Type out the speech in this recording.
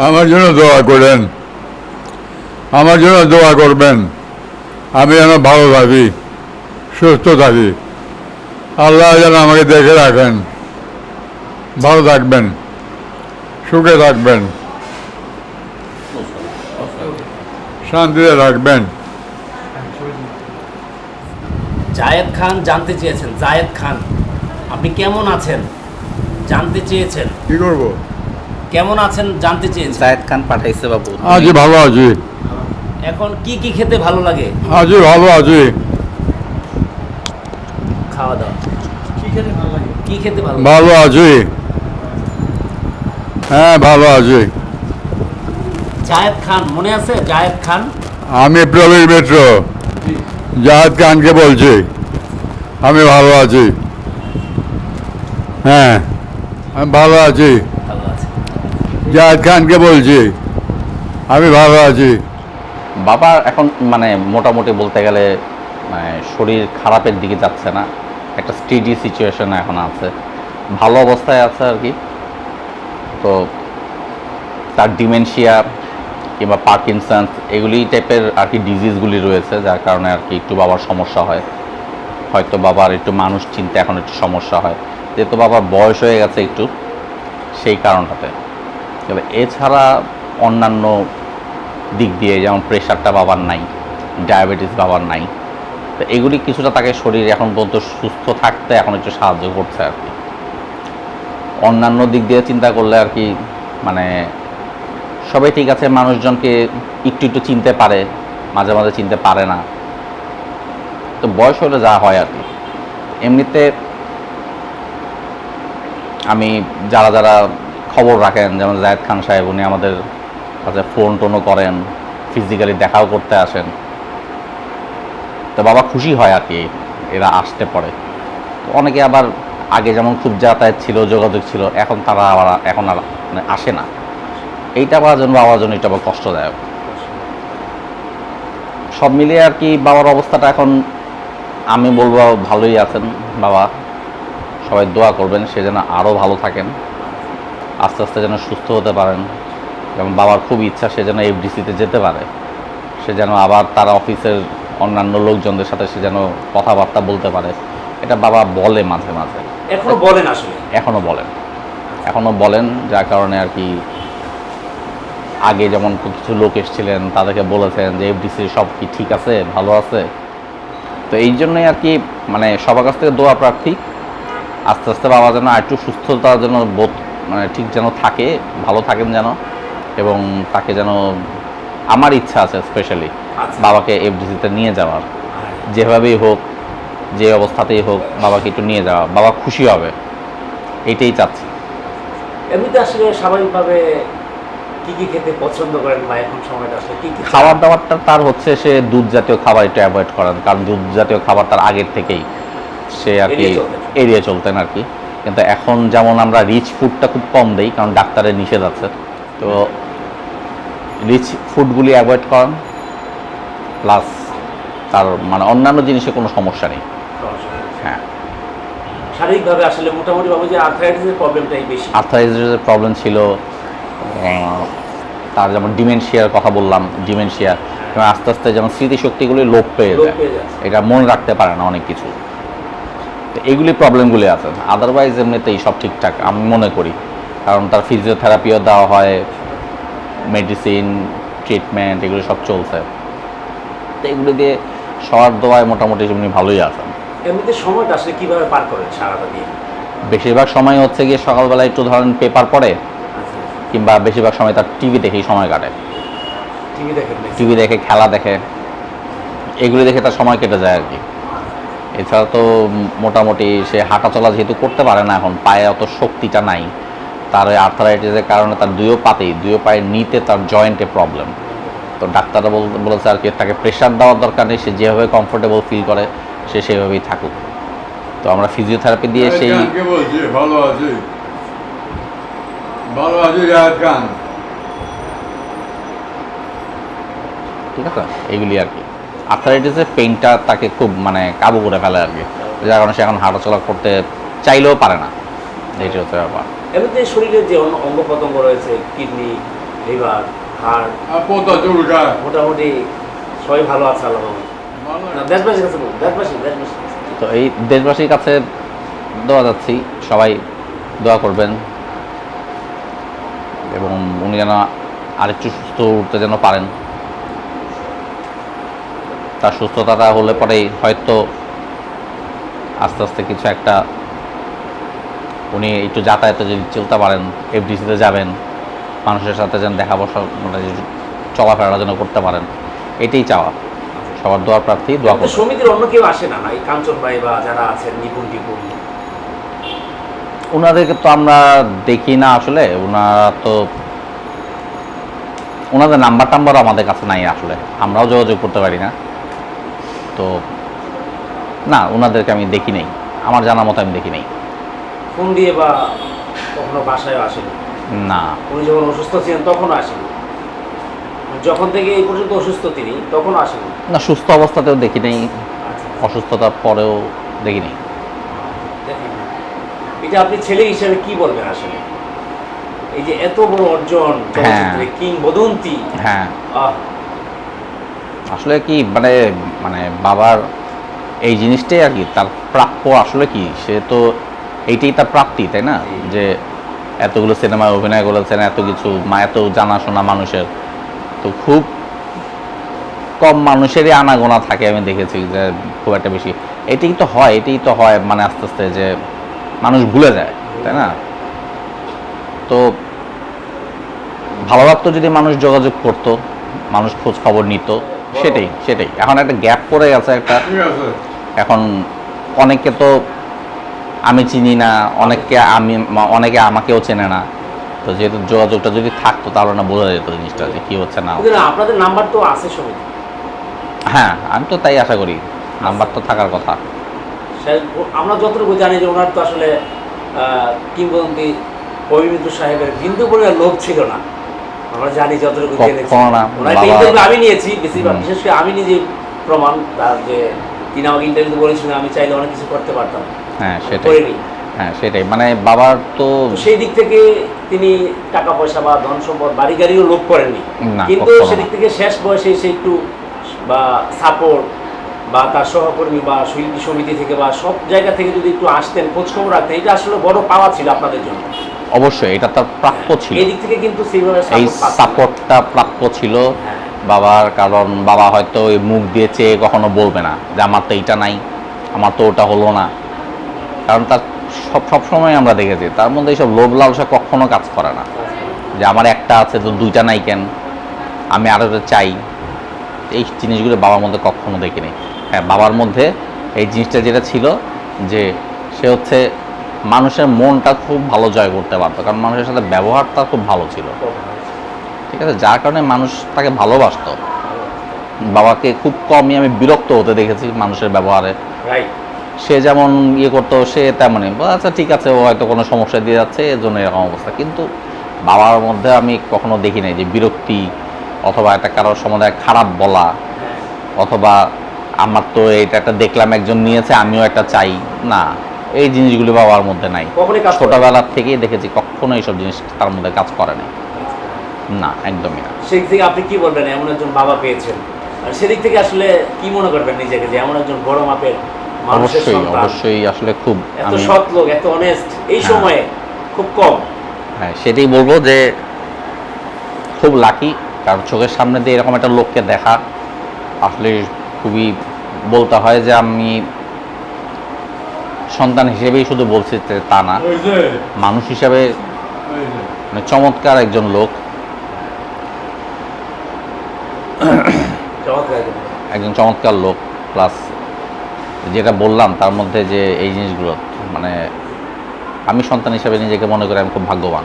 আমার জন্য দোয়া করেন, আমার জন্য দোয়া করবেন। আমি যেন ভালো থাকি, সুস্থ থাকি। আল্লাহ যেন আমাকে দেখে রাখেন। ভালো থাকবেন, সুখে থাকবেন, শান্তিতে থাকবেন। জায়েদ খান জানতে চেয়েছেন, জায়েদ খান আপনি কেমন আছেন জানতে চেয়েছেন। কি করবো? কেমন আছেন জানতে চেয়েছেন। জায়েদ খান পাঠাইছে বাবু। আছি ভালো আছি, এখন কি কি খেতে ভালো লাগে? আছি ভালো আছি। খাওয়া দাওয়া কি খেতে ভালো লাগে? কি খেতে ভালো লাগে? ভালো আছি, হ্যাঁ ভালো আছি। জায়েদ খান মনে আছে? জায়েদ খান আমি প্রবীর মিত্র জাহেদ খানকে বলছি। আমি ভালো আছি, হ্যাঁ আমি ভালো আছি। ভালো আছে। জাহেদ খানকে বলছি আমি ভালো আছি। বাবা এখন মানে মোটামুটি বলতে গেলে মানে শরীর খারাপের দিকে যাচ্ছে না, একটা স্টেডি সিচুয়েশনে এখন আছে, ভালো অবস্থায় আছে আর কি। তো তার ডিমেনশিয়া কিংবা পার্কিনসন্স এগুলি টাইপের আর কি ডিজিজগুলি রয়েছে, যার কারণে আর কি একটু বাবার সমস্যা হয়। হয়তো বাবার একটু মানুষ চিনতে এখন একটু সমস্যা হয়, যেহেতু বাবার বয়স হয়ে গেছে একটু, সেই কারণটাতে। তবে এছাড়া অন্যান্য দিক দিয়ে যেমন প্রেশারটা বাবার নাই, ডায়াবেটিস বাবার নাই, তো এগুলি কিছুটা তাকে শরীর এখন পর্যন্ত সুস্থ থাকতে এখন একটু সাহায্য করছে আর কি। অন্যান্য দিক দিয়ে চিন্তা করলে আর কি মানে সবাই ঠিক আছে, মানুষজনকে একটু একটু চিনতে পারে, মাঝে মাঝে চিনতে পারে না, তো বয়স হলে যা হয় আর কি। এমনিতে আমি যারা যারা খবর রাখেন, যেমন জায়েদ খান সাহেব, উনি আমাদের কাছে ফোন টোনও করেন, ফিজিক্যালি দেখাও করতে আসেন, তো বাবা খুশি হয় আর কি এরা আসতে পড়ে। তো অনেকে আবার আগে যেমন খুব যাতায়াত ছিল, যোগাযোগ ছিল, এখন তারা আবার এখন আর মানে আসে না। এইটা বাবার জন্য এটা আবার কষ্টদায়ক। সব মিলিয়ে আর কি বাবার অবস্থাটা এখন আমি বলবো ভালোই আছেন বাবা। সবাই দোয়া করবেন সে যেন আরও ভালো থাকেন, আস্তে আস্তে যেন সুস্থ হতে পারেন। যেমন বাবার খুব ইচ্ছা সে যেন এফডিসিতে যেতে পারে, সে যেন আবার তার অফিসের অন্যান্য লোকজনদের সাথে সে যেন কথাবার্তা বলতে পারে। এটা বাবা বলে মাঝে মাঝে, এখনো বলেন আসলে? এখনও বলেন, যার কারণে আর কি আগে যেমন কিছু লোক এসেছিলেন তাদেরকে বলেছেন যে এফডিসি সব কি ঠিক আছে, ভালো আছে। তো এই জন্যই আর কি মানে সবার কাছ থেকে দোয়া প্রার্থী, আস্তে আস্তে বাবা যেন একটু সুস্থতার জন্য বোধ মানে ঠিক যেন থাকে, ভালো থাকেন যেন, এবং তাকে যেন আমার ইচ্ছা আছে স্পেশালি বাবাকে এফডিসিতে নিয়ে যাওয়ার, যেভাবেই হোক যে অবস্থাতেই হোক বাবাকে একটু নিয়ে যাওয়া, বাবা খুশি হবে, এইটাই চাচ্ছি। এমনিতে আসলে স্বাভাবিকভাবে কি কি খেতে পছন্দ করেন বা এখন সময়টা আসলে কি কি খাবার দাবারটা তার হচ্ছে সে দুধ জাতীয় খাবার একটু অ্যাভয়েড করেন, কারণ দুধ জাতীয় খাবার তার আগের থেকেই সে আর কি এড়িয়ে চলতেন আর কি। কিন্তু এখন যেমন আমরা রিচ ফুডটা খুব কম দেই, কারণ ডাক্তারের নিষেধ আছে, তো রিচ ফুডগুলি অ্যাভয়েড করেন, প্লাস তার মানে অন্যান্য জিনিসে কোনো সমস্যা নেই। হ্যাঁ, শারীরিকভাবে আসলে মোটামুটি ভাবে যে আর্থ্রাইটিসের প্রবলেমটাই বেশি। আর্থ্রাইটিসের প্রবলেম ছিল, তার যেমন ডিমেনশিয়ার কথা বললাম, ডিমেনশিয়া এবং আস্তে আস্তে যেমন স্মৃতিশক্তিগুলি লোপ পেয়ে যায়, এটা মনে রাখতে পারে না অনেক কিছু, তো এইগুলি প্রবলেমগুলি আছে। আদারওয়াইজ এমনিতেই সব ঠিকঠাক আমি মনে করি, কারণ তার ফিজিওথেরাপিও দেওয়া হয়, মেডিসিন ট্রিটমেন্ট এগুলি সব চলছে, তো এগুলি দিয়ে সবার দোয়ায় মোটামুটি এমনি ভালোই আছেন। এমনিতে সময়টা আসলে কিভাবে পার করেন সারাটা দিন? বেশিরভাগ সময় হচ্ছে গিয়ে সকালবেলা একটু ধরেন পেপার পড়ে, কিংবা বেশিরভাগ সময় তার টিভি দেখেই সময় কাটে, টিভি দেখে, খেলা দেখে, এগুলি দেখে তার সময় কেটে যায় আর কি। এছাড়া তো মোটামুটি সে হাঁটাচলা যেহেতু করতে পারে না, এখন পায়ে অত শক্তিটা নাই, তার ওই আর্থারাইটিসের কারণে তার দুই পায়ের নিতে তার জয়েন্টে প্রবলেম। তো ডাক্তাররা বলেছে আর কি তাকে প্রেশার দেওয়ার দরকার নেই, সে যেভাবে কমফোর্টেবল ফিল করে সে সেভাবেই থাকুক। তো আমরা ফিজিওথেরাপি দিয়ে সেই ভালো আছি, ভালো আছি জাহেদ খান। ঠিক আছে, এইগুলি আর কি আর্থারাইটিসের পেইনটা তাকে খুব মানে কাবু করে ফেলে আর কি, যার কারণে সে এখন হাঁটাচলা করতে চাইলেও পারে না, এইটা হচ্ছে ব্যাপার। এমনিতে শরীরের যে অঙ্গ প্রত্যঙ্গ রয়েছে, কিডনি, লিভার, হার্ট আর পোতা চুলকায় মোটামুটি সবাই ভালো আছে আল্লাহ বাবা। না, দেশবাসীর কাছে বলুন, দেশবাসীর কাছে। তো এই দেশবাসীর কাছে দোয়া যাচ্ছি, সবাই দোয়া করবেন এবং উনি যেন আরেকটু সুস্থ উঠতে যেন পারেন। তার সুস্থতাটা হলে পরেই হয়তো আস্তে আস্তে কিছু একটা, উনি একটু যাতায়াতে যদি চলতে পারেন, এফডিসিতে যাবেন, মানুষের সাথে যেন দেখা বসা মানে চলাফেরা যেন করতে পারেন, এটাই চাওয়া। সবার দোয়া প্রার্থী, দোয়া কিন্তু করবেন। সমিতির অন্য কেউ আসে না, এই কাঞ্চন ভাই বা যারা আছেন নিপুণ টিপুণ? ওনাদেরকে তো আমরা দেখি না আসলে, ওনারা তো ওনাদের নাম্বার টাম্বারও আমাদের কাছে নাই আসলে, আমরাও যোগাযোগ করতে পারি না। তো না, ওনাদেরকে আমি দেখি নাই, আমার জানা মতো আমি দেখি নাই। ফোন দিয়ে বা কখনো বাসায় আসেনি? না, উনি যখন অসুস্থ ছিলেন তখনও আসেনি? যখন থেকে এই পর্যন্ত অসুস্থ তিনি তখনও আসেনি? না, সুস্থ অবস্থাতেও দেখি নাই, আচ্ছা, অসুস্থতার পরেও দেখি নাই। দেখেন, এটা আপনি ছেলে হিসেবে কি বলবেন আসলে? এই যে এত বড় অর্জন, চলচ্চিত্রে কিংবদন্তি, হ্যাঁ, আহ, আসলে কি মানে মানে বাবার এই জিনিসটাই আর কি তার প্রাপ্য। আসলে কি, সে তো এইটাই তার প্রাপ্তি, তাই না? যে এতগুলো সিনেমায় অভিনয় করেছেন, এত কিছু এত জানাশোনা মানুষের, তো খুব কম মানুষেরই আনাগোনা থাকে আমি দেখেছি, যে খুব একটা বেশি। এটাই তো হয় মানে আস্তে আস্তে যে মানুষ ভুলে যায়, তাই না? তো ভালো লাগতো যদি মানুষ যোগাযোগ করতো, মানুষ খোঁজ খবর নিত, সেটাই এখন একটা গ্যাপ পড়ে গেছে একটা। ঠিক আছে। এখন অনেকে তো আমি চিনি না, অনেকে আমাকেও চেনে না। তো যেহেতু যোগাযোগটা যদি থাকতো তাহলে না বোঝা যেত জিনিসটা যে কি হচ্ছে না। কিন্তু না, আপনাদের নাম্বার তো আছে সমিতি। হ্যাঁ, আমি তো তাই আশা করি, নাম্বার তো থাকার কথা। আমরা যতটুকু জানি যে ওনার তো আসলে কিংবদন্তি কবি মিত্র সাহেবের বিন্দু পরিমাণ লোভ ছিল না, আমরা জানি যতটুকু জেনেছি। কখনো না। ওনার বাবা- ইন্টারভিউ আমি নিয়েছি বেশিরভাগ, হুম। বিশেষ করে আমি নিজে প্রমাণ তার যে তিনি আমাকে ইন্টারভিউ বলেছিলেন আমি চাইলে অনেক কিছু করতে পারতাম, হ্যাঁ সেটাই, করিনি। হ্যাঁ সেটাই, মানে বাবার তো তো সেই দিক থেকে তিনি টাকা পয়সা বা ধন সম্পদ বাড়ি গাড়িও লোভ করেননি, না, কিন্তু কখনো সেদিক না। থেকে শেষ বয়সে এসে একটু বা সাপোর্ট বা তার সহকর্মী বা শিল্পী সমিতি থেকে বা সব জায়গা থেকে যদি একটু আসতেন, খোঁজখবর রাখতেন, এটা আসলে বড় পাওয়া ছিল আপনাদের জন্য। অবশ্যই এটা তার প্রাপ্য ছিল, এই দিক থেকে কিন্তু সেইভাবে এই support পাচ্ছেন না। সাপোর্টটা প্রাপ্য ছিল হ্যাঁ। বাবার। কারণ বাবা হয়তো ওই মুখ দিয়ে চেয়ে কখনো বলবে না যে আমার তো এইটা নাই, আমার তো ওটা হলো না। কারণ তার সবসময় আমরা দেখেছি তার মধ্যে এইসব লোভ লালসা কখনো কাজ করে না, যে আমার একটা আছে তো দুইটা নাই কেন, আমি আরও চাই। এই জিনিসগুলো বাবার মধ্যে কখনো দেখিনি। হ্যাঁ, বাবার মধ্যে এই জিনিসটা যেটা ছিল যে সে হচ্ছে মানুষের মনটা খুব ভালো জয় করতে পারতো, কারণ মানুষের সাথে ব্যবহারটা খুব ভালো ছিল, ঠিক আছে? যার কারণে মানুষ তাকে ভালোবাসতো। বাবাকে খুব কমই আমি বিরক্ত হতে দেখেছি মানুষের ব্যবহারে। রাইট। সে যেমন ইয়ে করতো সে তেমনই, আচ্ছা ঠিক আছে, ও হয়তো কোনো সমস্যা দিয়ে যাচ্ছে এর জন্য এরকম অবস্থা। কিন্তু বাবার মধ্যে আমি কখনো দেখি নাই যে বিরক্তি, অথবা একটা কারোর সম্বন্ধে খারাপ বলা, অথবা আমার তো এটা একটা দেখলাম একজন নিয়েছে আমিও একটা চাই, না, এই জিনিসগুলি বাবার মধ্যে নাই। কখনোই কাজ করে না। ছোটবেলার থেকেই দেখেছি কখনো এইসব জিনিস তার মধ্যে কাজ করে নাই, না, একদমই না। সেই দিক থেকে আপনি কি বলবেন, এমন একজন বাবা পেয়েছেন, আর সেদিক থেকে আসলে কি মনে করবেন নিজেকে যে এমন একজন বড় মাপের মানুষের অবশ্যই সন্তান, অবশ্যই আসলে খুব এত আমি সৎ লোক, এত অনেস্ট, এই হ্যাঁ। সময়ে খুব কম। হ্যাঁ সেটাই বলবো যে খুব লাকি, কারণ চোখের সামনে দিয়ে এরকম একটা লোককে দেখা আসলে খুবই, বলতে হয় যে আমি সন্তান হিসেবেই শুধু বলছি যে তা না, ওই যে, মানুষ হিসেবে ওই যে। মানে চমৎকার একজন লোক, চমৎকার। একজন চমৎকার লোক। প্লাস যেটা বললাম তার মধ্যে যে এই জিনিসগুলো, মানে আমি সন্তান হিসেবে নিজেকে মনে করি আমি খুব ভাগ্যবান।